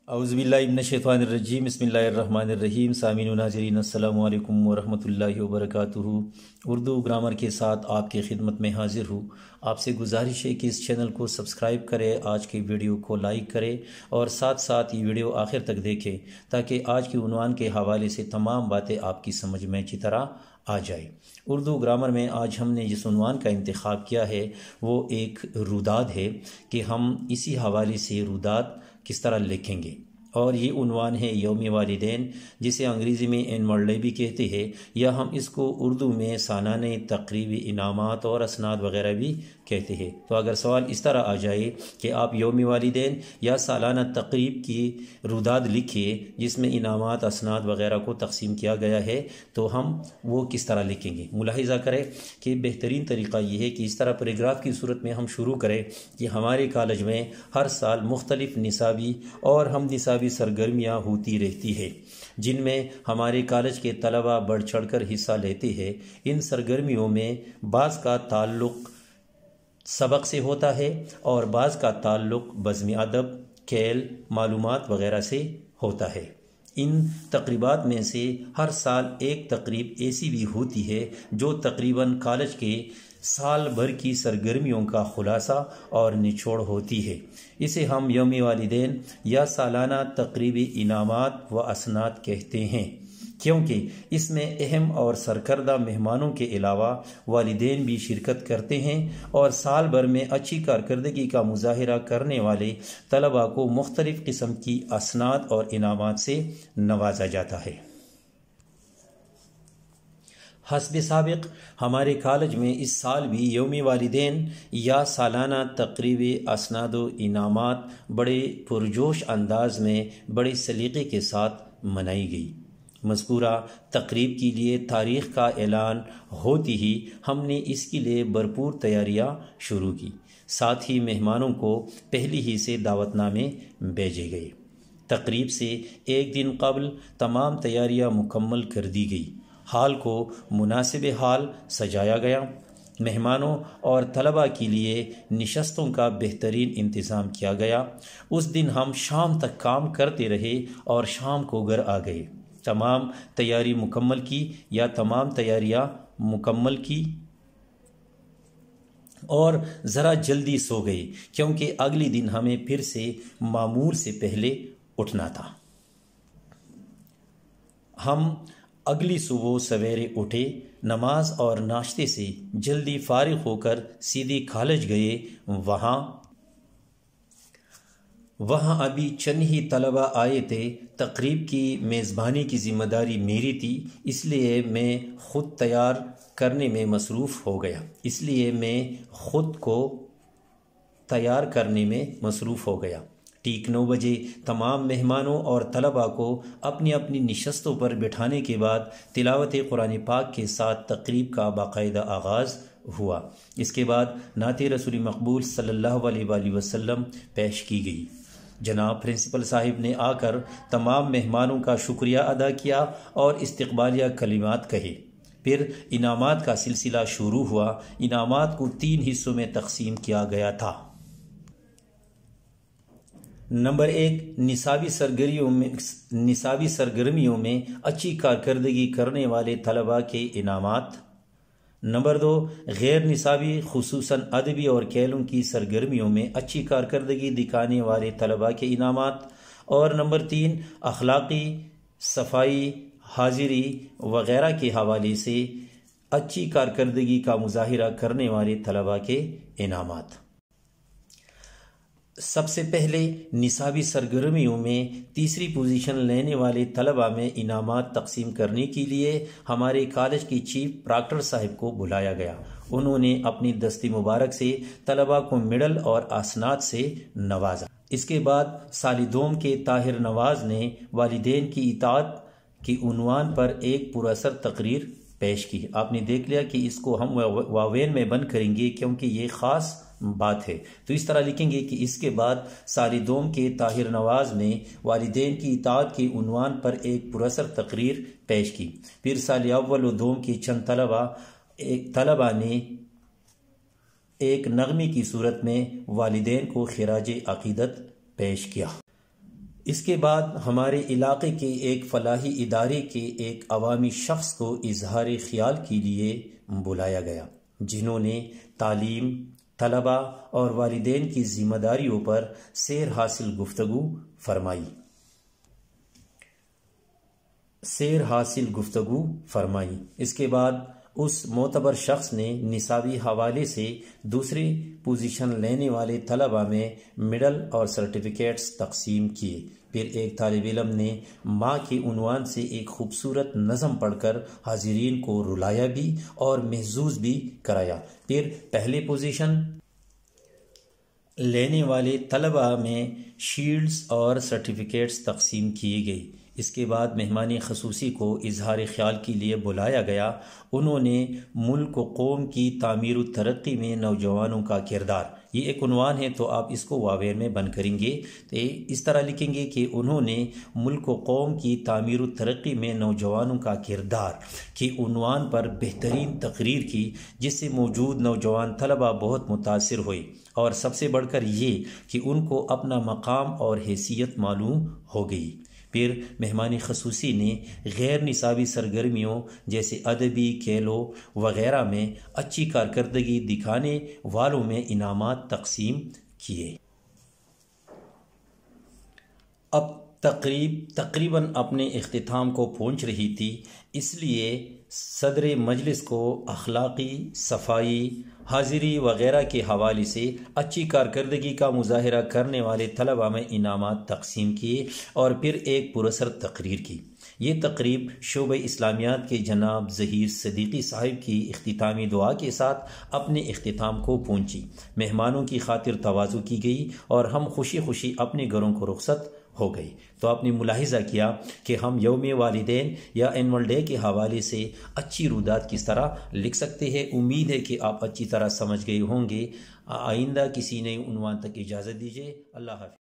اعوذ باللہ من الشیطان الرجیم بسم اللہ الرحمن الرحیم سامعین و ناظرین السلام علیکم ورحمۃ اللہ وبرکاتہ۔ اردو گرامر کے ساتھ آپ کی خدمت میں حاضر ہوں۔ آپ سے گزارش ہے کہ اس چینل کو سبسکرائب کریں، آج کی ویڈیو کو لائک کریں اور ساتھ ساتھ یہ ویڈیو آخر تک دیکھیں تاکہ آج کی عنوان کے حوالے سے تمام باتیں آپ کی سمجھ میں اچھی طرح آ جائے۔ اردو گرامر میں آج ہم نے جس عنوان کا انتخاب کیا ہے وہ ایک روداد ہے کہ ہم اسی حوالے سے روداد کس طرح لکھیں گے، اور یہ عنوان ہے یوم والدین، جسے انگریزی میں اینول ڈے بھی کہتے ہیں، یا ہم اس کو اردو میں سالانہ تقریبی انعامات اور اسناد وغیرہ بھی کہتے ہیں۔ تو اگر سوال اس طرح آ جائے کہ آپ یوم والدین یا سالانہ تقریب کی روداد لکھیے جس میں انعامات اسناد وغیرہ کو تقسیم کیا گیا ہے، تو ہم وہ کس طرح لکھیں گے؟ ملاحظہ کریں کہ بہترین طریقہ یہ ہے کہ اس طرح پیراگراف کی صورت میں ہم شروع کریں کہ ہمارے کالج میں ہر سال مختلف نصابی اور ہم نصابی سرگرمیاں ہوتی رہتی ہے جن میں ہمارے کالج کے طلباء بڑھ چڑھ کر حصہ لیتے ہیں۔ ان سرگرمیوں میں بعض کا تعلق سبق سے ہوتا ہے اور بعض کا تعلق بزم ادب، کھیل، معلومات وغیرہ سے ہوتا ہے۔ ان تقریبات میں سے ہر سال ایک تقریب ایسی بھی ہوتی ہے جو تقریباً کالج کے سال بھر کی سرگرمیوں کا خلاصہ اور نچوڑ ہوتی ہے۔ اسے ہم یوم والدین یا سالانہ تقریبی انعامات و اسناد کہتے ہیں، کیونکہ اس میں اہم اور سرکردہ مہمانوں کے علاوہ والدین بھی شرکت کرتے ہیں اور سال بھر میں اچھی کارکردگی کا مظاہرہ کرنے والے طلباء کو مختلف قسم کی اسناد اور انعامات سے نوازا جاتا ہے۔ حسب سابق ہمارے کالج میں اس سال بھی یوم والدین یا سالانہ تقریبی اسناد و انعامات بڑے پرجوش انداز میں بڑے سلیقے کے ساتھ منائی گئی۔ مذکورہ تقریب کے لیے تاریخ کا اعلان ہوتی ہی ہم نے اس کے لیے بھرپور تیاریاں شروع کی، ساتھ ہی مہمانوں کو پہلے ہی سے دعوت نامے بھیجے گئے۔ تقریب سے ایک دن قبل تمام تیاریاں مکمل کر دی گئی، ہال کو مناسب حال سجایا گیا، مہمانوں اور طلباء کے لیے نشستوں کا بہترین انتظام کیا گیا۔ اس دن ہم شام تک کام کرتے رہے اور شام کو گھر آ گئے۔ تمام تیاری مکمل کی یا تمام تیاریاں مکمل کی اور ذرا جلدی سو گئے کیونکہ اگلے دن ہمیں پھر سے معمول سے پہلے اٹھنا تھا۔ ہم اگلی صبح سویرے اٹھے، نماز اور ناشتے سے جلدی فارغ ہو کر سیدھے کالج گئے۔ وہاں ابھی چند ہی طلباء آئے تھے۔ تقریب کی میزبانی کی ذمہ داری میری تھی، اس لیے میں خود تیار کرنے میں مصروف ہو گیا۔ ٹھیک 9 بجے تمام مہمانوں اور طلباء کو اپنی اپنی نشستوں پر بٹھانے کے بعد تلاوت قرآن پاک کے ساتھ تقریب کا باقاعدہ آغاز ہوا۔ اس کے بعد نعت رسول مقبول صلی اللہ علیہ وآلہ وسلم پیش کی گئی۔ جناب پرنسپل صاحب نے آ کر تمام مہمانوں کا شکریہ ادا کیا اور استقبالیہ کلمات کہے۔ پھر انعامات کا سلسلہ شروع ہوا۔ انعامات کو 3 حصوں میں تقسیم کیا گیا تھا۔ نمبر 1، نصابی سرگرمیوں میں اچھی کارکردگی کرنے والے طلباء کے انعامات۔ نمبر 2، غیر نصابی خصوصاً ادبی اور کھیلوں کی سرگرمیوں میں اچھی کارکردگی دکھانے والے طلباء کے انعامات۔ اور نمبر 3، اخلاقی، صفائی، حاضری وغیرہ کے حوالے سے اچھی کارکردگی کا مظاہرہ کرنے والے طلباء کے انعامات۔ سب سے پہلے نصابی سرگرمیوں میں تیسری پوزیشن لینے والے طلباء میں انعامات تقسیم کرنے کے لیے ہمارے کالج کی چیف پراکٹر صاحب کو بلایا گیا۔ انہوں نے اپنی دست مبارک سے طلباء کو میڈل اور اسناد سے نوازا۔ اس کے بعد سال دوم کے طاہر نواز نے والدین کی اطاعت کے عنوان پر ایک پراثر تقریر پیش کی۔ آپ نے دیکھ لیا کہ اس کو ہم واوین میں بند کریں گے کیونکہ یہ خاص بات ہے، تو اس طرح لکھیں گے کہ اس کے بعد سال دوم کے طاہر نواز نے والدین کی اطاعت کے عنوان پر ایک پراثر تقریر پیش کی۔ پھر سال اول و دوم کے چند طلباء نے ایک نغمے کی صورت میں والدین کو خراج عقیدت پیش کیا۔ اس کے بعد ہمارے علاقے کے ایک فلاحی ادارے کے ایک عوامی شخص کو اظہار خیال کے لیے بلایا گیا، جنہوں نے تعلیم، طلبہ اور والدین کی ذمہ داریوں پر سیر حاصل گفتگو فرمائی۔ اس کے بعد اس معتبر شخص نے نصابی حوالے سے دوسرے پوزیشن لینے والے طلبہ میں میڈل اور سرٹیفکیٹس تقسیم کیے۔ پھر ایک طالب علم نے ماں کے عنوان سے ایک خوبصورت نظم پڑھ کر حاضرین کو رلایا بھی اور محظوظ بھی کرایا۔ پھر پہلے پوزیشن لینے والے طلبہ میں شیلڈز اور سرٹیفکیٹس تقسیم کیے گئے۔ اس کے بعد مہمان خصوصی کو اظہار خیال کے لیے بلایا گیا۔ انہوں نے ملک و قوم کی تعمیر و ترقی میں نوجوانوں کا کردار، یہ ایک عنوان ہے تو آپ اس کو واویل میں بند کریں گے تو اس طرح لکھیں گے کہ انہوں نے ملک و قوم کی تعمیر و ترقی میں نوجوانوں کا کردار کے عنوان پر بہترین تقریر کی، جس سے موجود نوجوان طلبہ بہت متاثر ہوئے، اور سب سے بڑھ کر یہ کہ ان کو اپنا مقام اور حیثیت معلوم ہو گئی۔ پھر مہمان خصوصی نے غیر نصابی سرگرمیوں جیسے ادبی کھیلوں وغیرہ میں اچھی کارکردگی دکھانے والوں میں انعامات تقسیم کیے۔ اب تقریب تقریباً اپنے اختتام کو پہنچ رہی تھی، اس لیے صدر مجلس کو اخلاقی، صفائی، حاضری وغیرہ کے حوالے سے اچھی کارکردگی کا مظاہرہ کرنے والے طلبہ میں انعامات تقسیم کیے اور پھر ایک پراثر تقریر کی۔ یہ تقریب شعبہ اسلامیات کے جناب ظہیر صدیقی صاحب کی اختتامی دعا کے ساتھ اپنے اختتام کو پہنچی۔ مہمانوں کی خاطر تواضع کی گئی اور ہم خوشی خوشی اپنے گھروں کو رخصت ہو گئی۔ تو آپ نے ملاحظہ کیا کہ ہم یوم والدین یا اینول ڈے کے حوالے سے اچھی رودات کس طرح لکھ سکتے ہیں۔ امید ہے کہ آپ اچھی طرح سمجھ گئے ہوں گے۔ آئندہ کسی نئے عنوان تک اجازت دیجیے۔ اللہ حافظ۔